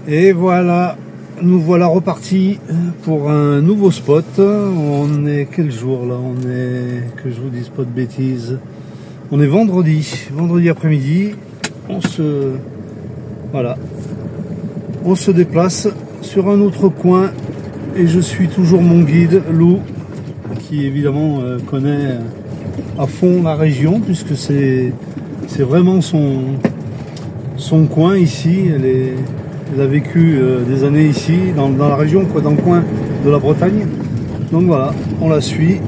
Et voilà, nous voilà repartis pour un nouveau spot. On est quel jour là? On est, que je vous dise pas de bêtises, on est vendredi après-midi. Voilà, on se déplace sur un autre coin et je suis toujours mon guide Lou, qui évidemment connaît à fond la région puisque c'est vraiment son coin ici. Elle a vécu des années ici, dans la région, quoi, dans le coin de la Bretagne. Donc voilà, on la suit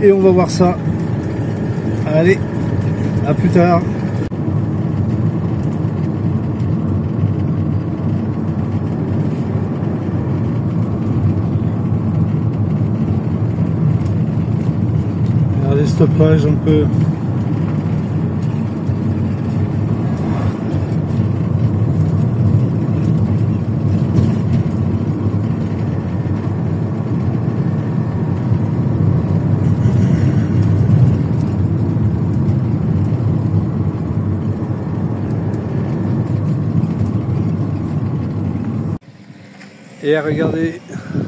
et on va voir ça. Allez, à plus tard. Regardez cette plage un peu. Et regardez,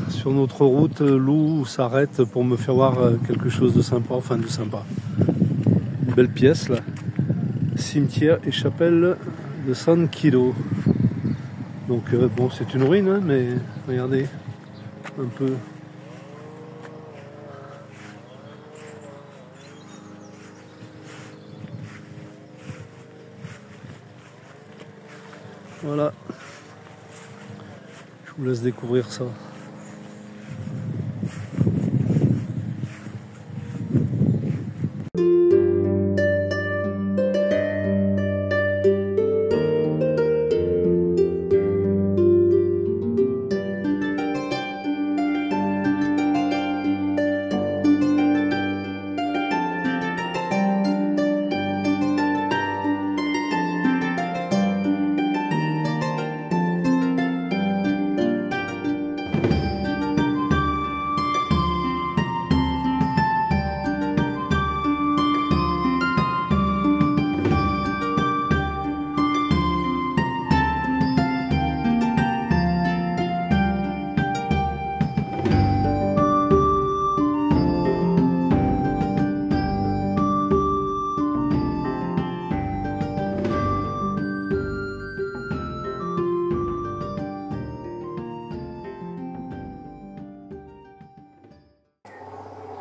sur notre route, Lou s'arrête pour me faire voir quelque chose de sympa, enfin de sympa. Une belle pièce là. Cimetière et chapelle de San Kilo. Donc bon, c'est une ruine, hein, mais regardez un peu. Voilà. Je vous laisse découvrir ça.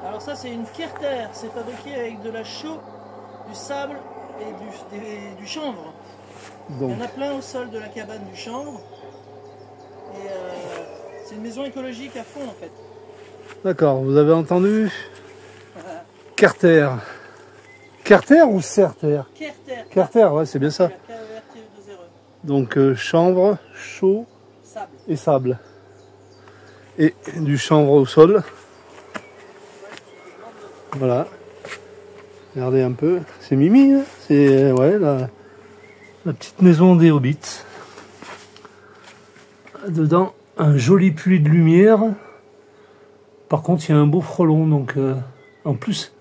Alors ça c'est une Kerter, c'est fabriqué avec de la chaux, du sable et du chanvre. Donc. Il y en a plein au sol de la cabane du chanvre. Et c'est une maison écologique à fond en fait. D'accord, vous avez entendu? Carter. Carter ou Certer? Kerter. Carter, ouais, c'est bien ça. K-E-R-T-E-2-R-E. Donc chanvre, chaux Sable. et sable. Et du chanvre au sol. Voilà. Regardez un peu. C'est Mimi, hein, c'est ouais, la petite maison des hobbits. Dedans, un joli puits de lumière. Par contre, il y a un beau frelon. Donc, en plus,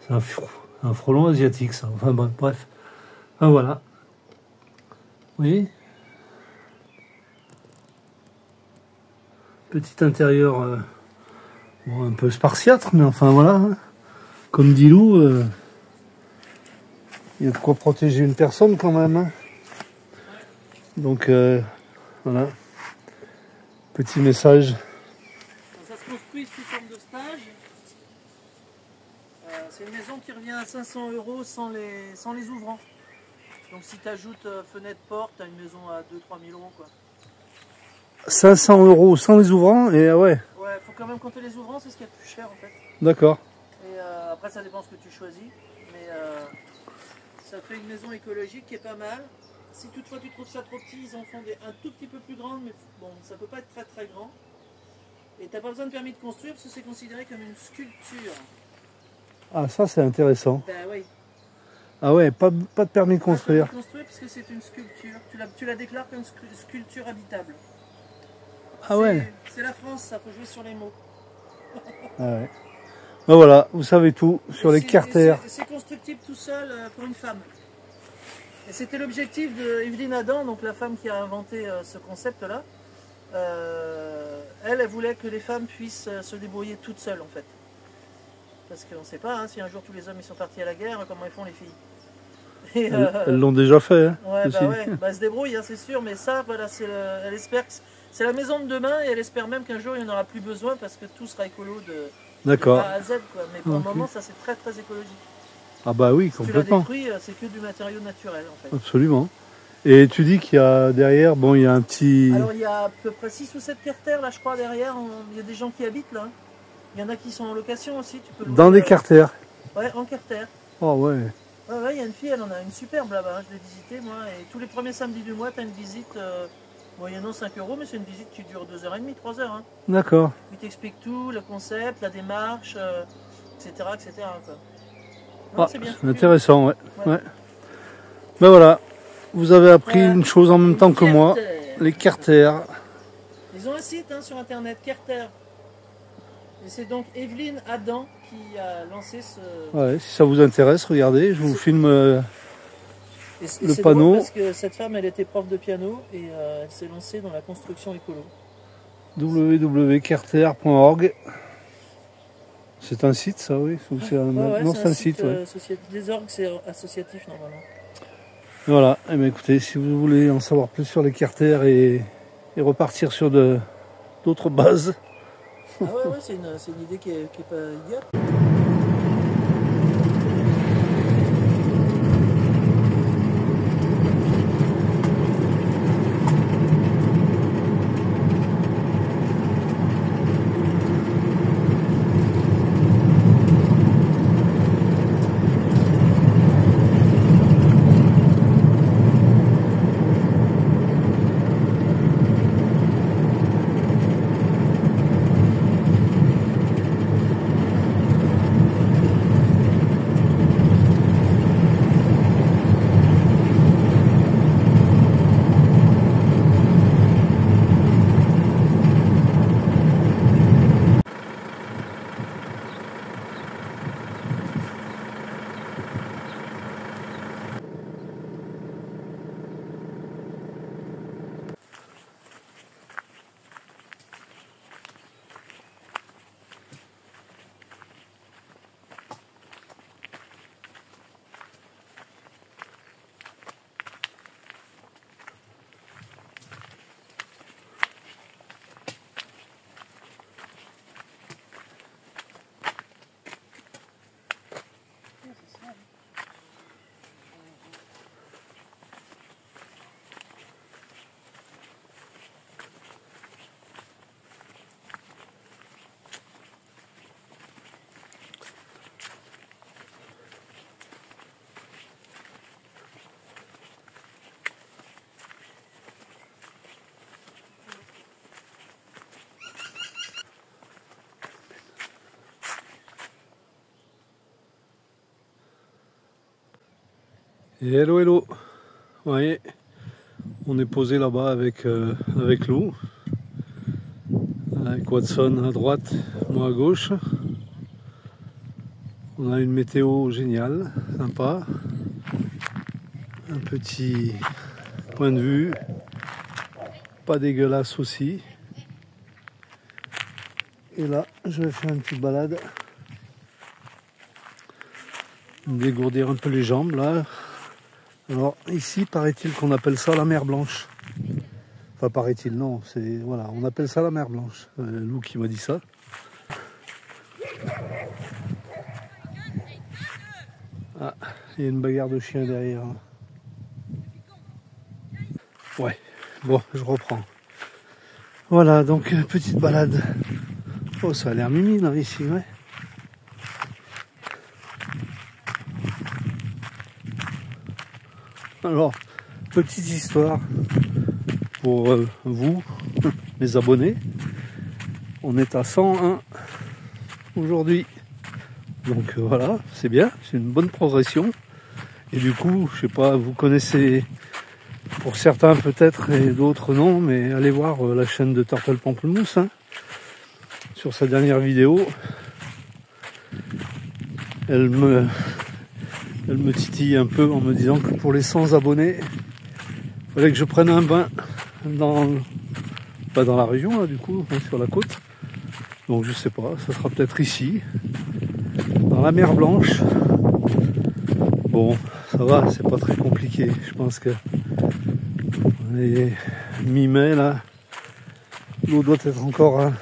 c'est un frelon asiatique, ça. Enfin bref. Enfin, voilà. Vous voyez? Petit intérieur bon, un peu spartiate, mais enfin voilà. Hein. Comme dit Lou, il y a de quoi protéger une personne quand même. Hein. Donc voilà. Petit message. Ça se construit sous forme de stage. C'est une maison qui revient à 500 € sans les ouvrants. Donc si tu ajoutes fenêtre, porte, tu as une maison à 2-3 000 € quoi. 500 € sans les ouvrants et ouais. Ouais, faut quand même compter les ouvrants, c'est ce qui est le plus cher en fait. D'accord. Et après ça dépend ce que tu choisis, mais ça fait une maison écologique qui est pas mal. Si toutefois tu trouves ça trop petit, ils en font un tout petit peu plus grandes, mais bon, ça peut pas être très très grand. Et t'as pas besoin de permis de construire parce que c'est considéré comme une sculpture. Ah ça c'est intéressant. Ben oui. Ah ouais, pas de permis de construire. Pas de permis de construire parce que c'est une sculpture. Tu la déclares comme sculpture habitable. Ah ouais. C'est la France, ça faut jouer sur les mots. Ah ouais. Ben voilà, vous savez tout sur les Carter. C'est constructible tout seul pour une femme. Et c'était l'objectif de Evelyne Adam, donc la femme qui a inventé ce concept-là. Elle voulait que les femmes puissent se débrouiller toutes seules en fait. Parce qu'on ne sait pas, hein, si un jour tous les hommes ils sont partis à la guerre, comment ils font les filles. Et, elles l'ont déjà fait. Hein, ouais, elles se débrouillent, hein, c'est sûr, mais ça, voilà, elle espère que c'est la maison de demain et elle espère même qu'un jour il n'y en aura plus besoin parce que tout sera écolo de A à Z. Quoi. Mais pour le moment, ça c'est très très écologique. Ah bah oui, si complètement. tu la détruis, c'est que du matériau naturel en fait. Absolument. Et tu dis qu'il y a derrière, bon, il y a un petit... Alors il y a à peu près 6 ou 7 carters là, je crois, derrière. Il y a des gens qui habitent là. Il y en a qui sont en location aussi. Tu peux louer, dans des carters. Ouais, en carter. Oh ouais. Ouais, il y a une fille, elle en a une superbe là-bas. Hein, je l'ai visitée moi. Et tous les premiers samedis du mois, tu as une visite moyennant 5 €, mais c'est une visite qui dure 2h30, 3h. Hein. D'accord. Il t'explique tout, le concept, la démarche, etc. etc. Quoi. Non, c'est bien. Intéressant, ouais. Ben voilà. Vous avez appris une chose en même temps que moi, les carters. Ils ont un site hein, sur internet, Carter. Et c'est donc Evelyne Adam qui a lancé ce... Ouais, si ça vous intéresse, regardez, je vous filme le panneau. Parce que cette femme, elle était prof de piano et elle s'est lancée dans la construction écolo. www.carter.org. C'est un site, ça, oui. C'est un site. Ouais. Les orgues, c'est associatif normalement. Voilà, eh bien, écoutez, si vous voulez en savoir plus sur les carters et repartir sur d'autres bases. Ah ouais, c'est une idée qui est pas idiote. Et hello, hello. Vous voyez, on est posé là-bas avec Lou, avec Watson à droite, moi à gauche. On a une météo géniale, sympa. Un petit point de vue, pas dégueulasse aussi. Et là, je vais faire une petite balade, me dégourdir un peu les jambes là. Alors ici, paraît-il qu'on appelle ça la mer Blanche. Enfin, paraît-il, non, c'est voilà, on appelle ça la mer Blanche. Lou qui m'a dit ça. Ah, il y a une bagarre de chiens derrière. Ouais, bon, je reprends. Voilà, donc petite balade. Oh, ça a l'air mimi là ici, ouais. Alors, petite histoire pour vous, les abonnés. On est à 101 aujourd'hui. Donc voilà, c'est bien, c'est une bonne progression. Et du coup, je sais pas, vous connaissez pour certains peut-être et d'autres non, mais allez voir la chaîne de Turtle Pamplemousse. Hein, sur sa dernière vidéo, elle Elle me titille un peu en me disant que pour les 100 abonnés, il fallait que je prenne un bain pas dans la région, là, du coup, sur la côte. Donc je sais pas, ça sera peut-être ici, dans la mer Blanche. Bon, ça va, c'est pas très compliqué. Je pense que on est mi-mai là. L'eau doit être encore,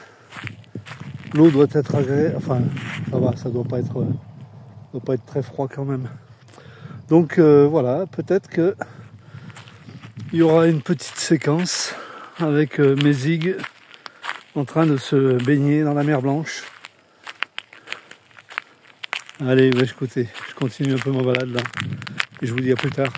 l'eau doit être agréable. Enfin, ça va, ça doit pas être très froid quand même. Donc voilà, peut-être que il y aura une petite séquence avec mes zigues en train de se baigner dans la mer Blanche. Allez, écoutez, je continue un peu ma balade là. Et je vous dis à plus tard.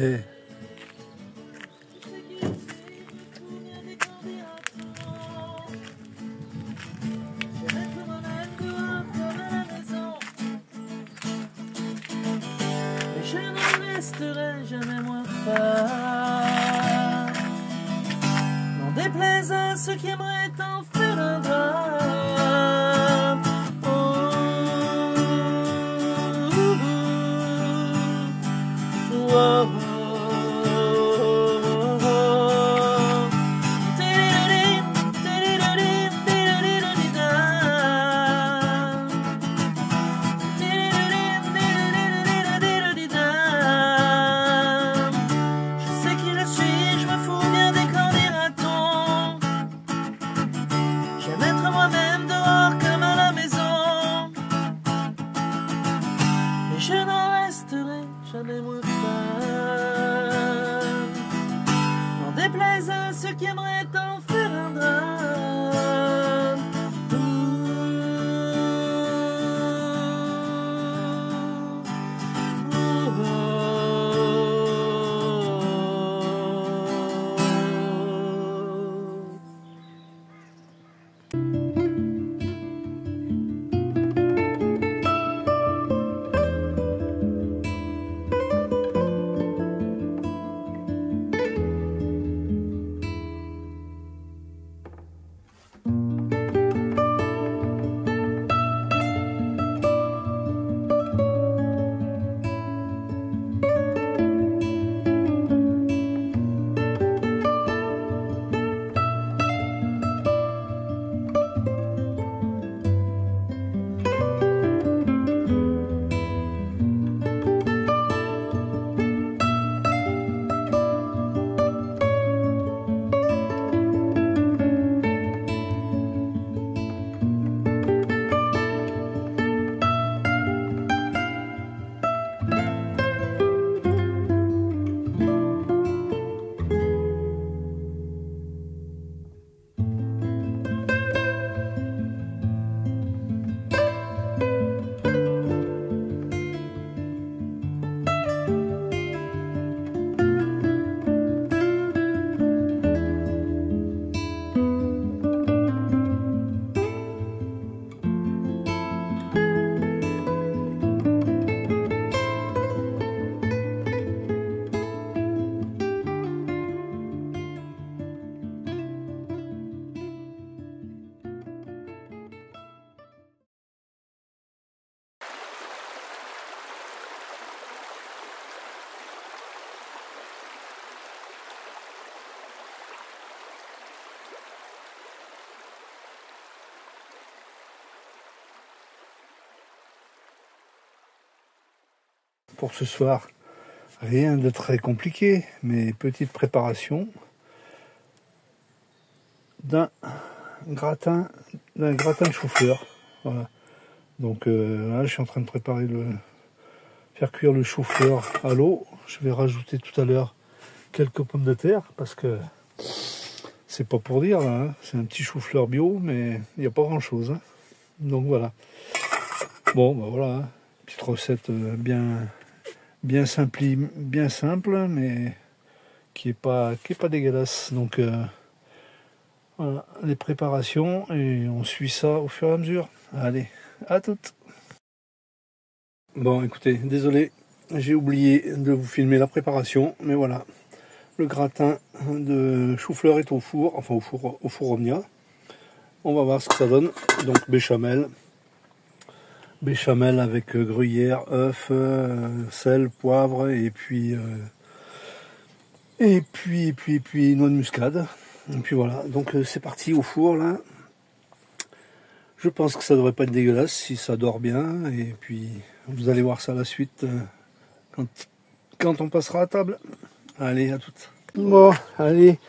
Et je ne resterai jamais moins femme, n'en déplaise à ceux qui aimeraient en faire un drame. Je n'en resterai jamais moins femme, n'en déplaise à ceux qui aimeraient en faire un drame. pour ce soir, rien de très compliqué, mais petite préparation d'un gratin de chou-fleur. Voilà. Donc là, je suis en train de préparer faire cuire le chou-fleur à l'eau. Je vais rajouter tout à l'heure quelques pommes de terre parce que c'est pas pour dire là, hein. C'est un petit chou-fleur bio, mais il n'y a pas grand chose, hein. Donc voilà. Bon, ben voilà, hein. Petite recette bien simple, mais qui est pas dégueulasse. Donc voilà les préparations et on suit ça au fur et à mesure. Allez, à toutes. Bon, écoutez, désolé, j'ai oublié de vous filmer la préparation, mais voilà. Le gratin de chou-fleur est au four, enfin au four Omnia. On va voir ce que ça donne. Donc béchamel avec gruyère, œuf, sel, poivre et puis noix de muscade. Et puis voilà. Donc c'est parti au four là. Je pense que ça devrait pas être dégueulasse si ça dort bien. Et puis vous allez voir ça à la suite quand on passera à table. Allez, à toutes. Bon, allez,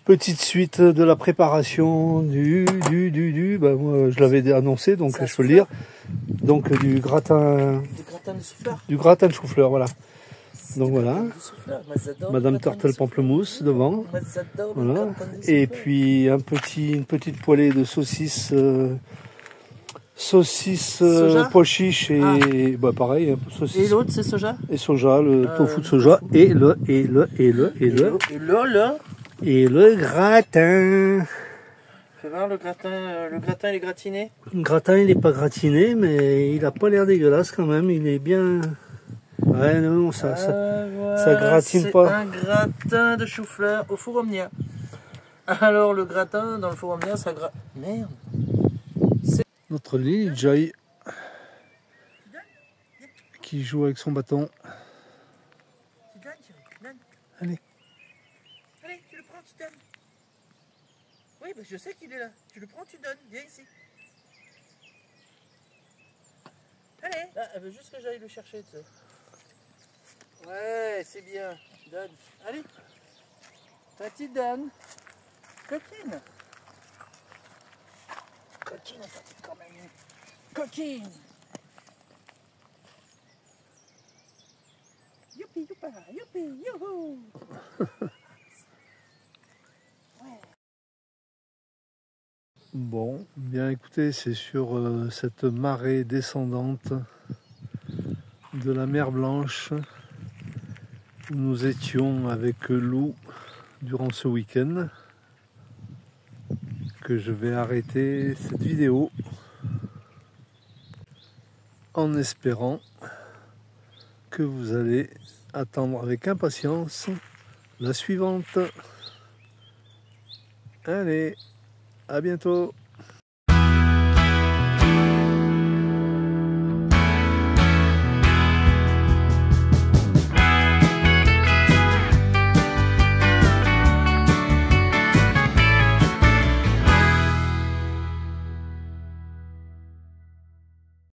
petite suite de la préparation bah moi je l'avais annoncé, donc je peux le dire. Donc du gratin de chou-fleur, voilà. Donc voilà. Madame Turtle Pamplemousse devant. Voilà. Et puis une petite poêlée de saucisses pois chiches et bah pareil, saucisses. Et l'autre c'est soja. Et soja, le tofu de soja et le gratin. Fais voir le gratin il est gratiné. Le gratin il est pas gratiné, mais il a pas l'air dégueulasse quand même, il est bien. Ouais non, ça gratine pas. C'est un gratin de chou-fleur au four Omnia. Alors le gratin dans le four Omnia ça gratine. Merde. Notre Lily Joy qui joue avec son bâton. Allez. Allez, tu le prends, tu donnes. Oui, bah je sais qu'il est là. Tu le prends, tu donnes. Viens ici. Allez. Ah, elle veut juste que j'aille le chercher, tu sais. Ouais, c'est bien. Donne. Allez. Toi, tu donnes. Coquine. Coquine, quand même. Coquine. Youpi, youpa, youpi, youhou. Bon, bien écoutez, c'est sur cette marée descendante de la mer Blanche où nous étions avec Lou durant ce week-end que je vais arrêter cette vidéo en espérant que vous allez attendre avec impatience la suivante. Allez, à bientôt.